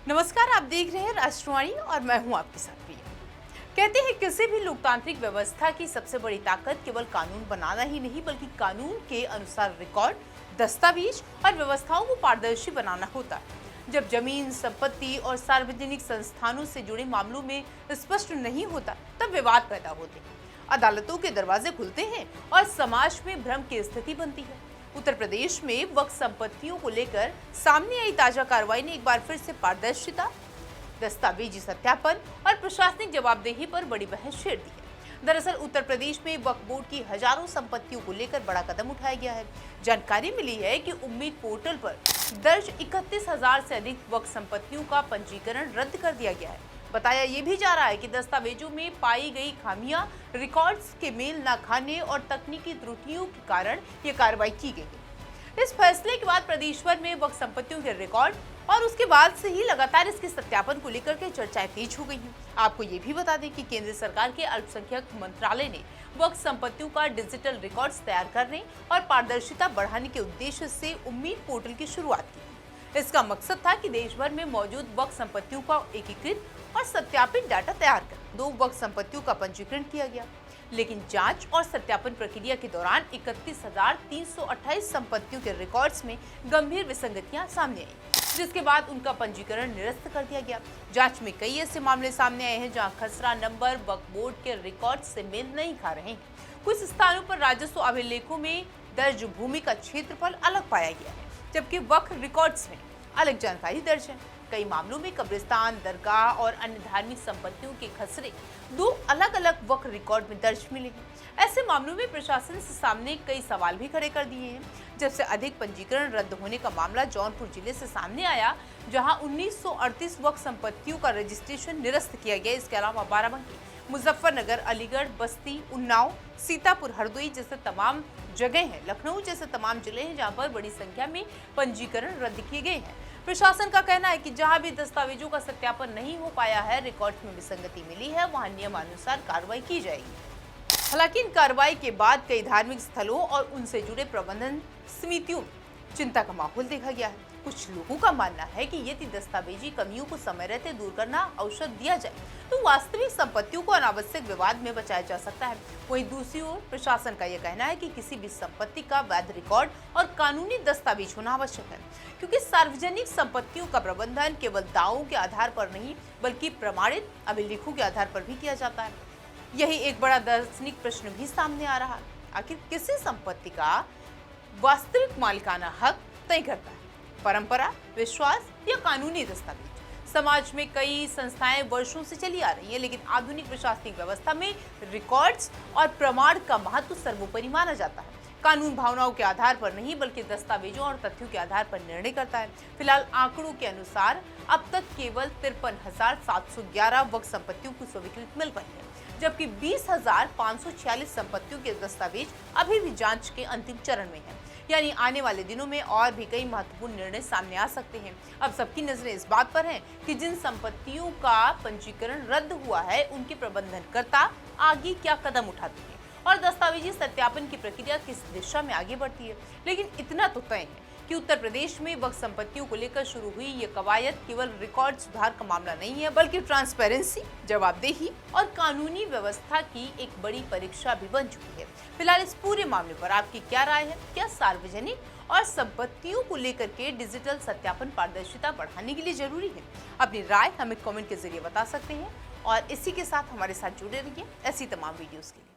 नमस्कार, आप देख रहे हैं राष्ट्रवाणी और मैं हूं आपके साथ प्रिया। कहते हैं किसी भी लोकतांत्रिक व्यवस्था की सबसे बड़ी ताकत केवल कानून बनाना ही नहीं बल्कि कानून के अनुसार रिकॉर्ड, दस्तावेज और व्यवस्थाओं को पारदर्शी बनाना होता है। जब जमीन, संपत्ति और सार्वजनिक संस्थानों से जुड़े मामलों में स्पष्ट नहीं होता तब विवाद पैदा होते हैं, अदालतों के दरवाजे खुलते हैं और समाज में भ्रम की स्थिति बनती है। उत्तर प्रदेश में वक्फ संपत्तियों को लेकर सामने आई ताजा कार्रवाई ने एक बार फिर से पारदर्शिता, दस्तावेजी सत्यापन और प्रशासनिक जवाबदेही पर बड़ी बहस छेड़ दी है। दरअसल उत्तर प्रदेश में वक्फ बोर्ड की हजारों संपत्तियों को लेकर बड़ा कदम उठाया गया है। जानकारी मिली है कि उम्मीद पोर्टल पर दर्ज 31,000 से अधिक वक्फ संपत्तियों का पंजीकरण रद्द कर दिया गया है। बताया ये भी जा रहा है कि दस्तावेजों में पाई गई खामियां, रिकॉर्ड्स के मेल न खाने और तकनीकी त्रुटियों के कारण ये कार्रवाई की गई है। इस फैसले के बाद प्रदेश भर में वक्फ संपत्तियों के रिकॉर्ड और उसके बाद से ही लगातार इसके सत्यापन को लेकर के चर्चाएं तेज हो गई हैं। आपको ये भी बता दें कि केंद्र सरकार के अल्पसंख्यक मंत्रालय ने वक्फ संपत्तियों का डिजिटल रिकॉर्ड्स तैयार करने और पारदर्शिता बढ़ाने के उद्देश्य से उम्मीद पोर्टल की शुरुआत की। इसका मकसद था कि देश भर में मौजूद वक्फ संपत्तियों का एकीकृत और सत्यापित डाटा तैयार कर 2 वक्फ संपत्तियों का पंजीकरण किया गया। लेकिन जांच और सत्यापन प्रक्रिया के दौरान 31,328 संपत्तियों के रिकॉर्ड्स में गंभीर विसंगतियां सामने आई, जिसके बाद उनका पंजीकरण निरस्त कर दिया गया। जांच में कई ऐसे मामले सामने आए हैं जहां खसरा नंबर वक्फ बोर्ड के रिकॉर्ड से मेल नहीं खा रहे हैं। कुछ स्थानों पर राजस्व अभिलेखों में दर्ज भूमि का क्षेत्रफल अलग पाया गया है, जबकि वक्फ रिकॉर्ड्स में अलग जानकारी दर्ज है। कई मामलों में कब्रिस्तान, दरगाह और अन्य धार्मिक संपत्तियों के खसरे 2 अलग-अलग वक्फ रिकॉर्ड में दर्ज मिले हैं। ऐसे मामलों में प्रशासन से सामने कई सवाल भी खड़े कर दिए हैं। जब से अधिक पंजीकरण रद्द होने का मामला जौनपुर जिले से सामने आया, जहां 1938 वक्फ संपत्तियों का रजिस्ट्रेशन निरस्त किया गया। इसके अलावा बाराबंकी, मुजफ्फरनगर, अलीगढ़, बस्ती, उन्नाव, सीतापुर, हरदोई जैसे तमाम जगह हैं, लखनऊ जैसे तमाम जिले हैं जहां पर बड़ी संख्या में पंजीकरण रद्द किए गए हैं। प्रशासन का कहना है कि जहां भी दस्तावेजों का सत्यापन नहीं हो पाया है, रिकॉर्ड्स में विसंगति मिली है, वहां नियमानुसार कार्रवाई की जाएगी। हालांकि इन कार्रवाई के बाद कई धार्मिक स्थलों और उनसे जुड़े प्रबंधन समितियों में चिंता का माहौल देखा गया है। कुछ लोगों का मानना है कि यदि दस्तावेजी कमियों को समय रहते दूर करना अवसर दिया जाए तो वास्तविक संपत्तियों को अनावश्यक विवाद में बचाया जा सकता है। वहीं दूसरी ओर प्रशासन का यह कहना है कि किसी भी संपत्ति का वैध रिकॉर्ड और कानूनी दस्तावेज होना आवश्यक है, क्योंकि सार्वजनिक संपत्तियों का प्रबंधन केवल दावों के आधार पर नहीं बल्कि प्रमाणित अभिलेखों के आधार पर भी किया जाता है। यही एक बड़ा दार्शनिक प्रश्न भी सामने आ रहा है। आखिर किसी संपत्ति का वास्तविक मालिकाना हक तय करता है, परंपरा, विश्वास या कानूनी दस्तावेज? समाज में कई संस्थाएं वर्षों से चली आ रही हैं, लेकिन आधुनिक प्रशासनिक व्यवस्था में रिकॉर्ड्स और प्रमाण का महत्व सर्वोपरि माना जाता है। कानून भावनाओं के आधार पर नहीं बल्कि दस्तावेजों और तथ्यों के आधार पर निर्णय करता है। फिलहाल आंकड़ों के अनुसार अब तक केवल 53,711 वक्फ संपत्तियों को स्वीकृति मिल पाई है, जबकि 20,546 संपत्तियों के दस्तावेज अभी भी जांच के अंतिम चरण में हैं। यानी आने वाले दिनों में और भी कई महत्वपूर्ण निर्णय सामने आ सकते हैं। अब सबकी नजरें इस बात पर हैं कि जिन संपत्तियों का पंजीकरण रद्द हुआ है, उनके प्रबंधनकर्ता आगे क्या कदम उठाते हैं और दस्तावेजी सत्यापन की प्रक्रिया किस दिशा में आगे बढ़ती है। लेकिन इतना तो तय है कि उत्तर प्रदेश में वक्फ संपत्तियों को लेकर शुरू हुई ये कवायद केवल रिकॉर्ड सुधार का मामला नहीं है, बल्कि ट्रांसपेरेंसी, जवाबदेही और कानूनी व्यवस्था की एक बड़ी परीक्षा भी बन चुकी है। फिलहाल इस पूरे मामले पर आपकी क्या राय है? क्या सार्वजनिक और संपत्तियों को लेकर के डिजिटल सत्यापन पारदर्शिता बढ़ाने के लिए जरूरी है? अपनी राय हमें कमेंट के जरिए बता सकते हैं और इसी के साथ हमारे साथ जुड़े रहिए ऐसी तमाम वीडियोस के लिए।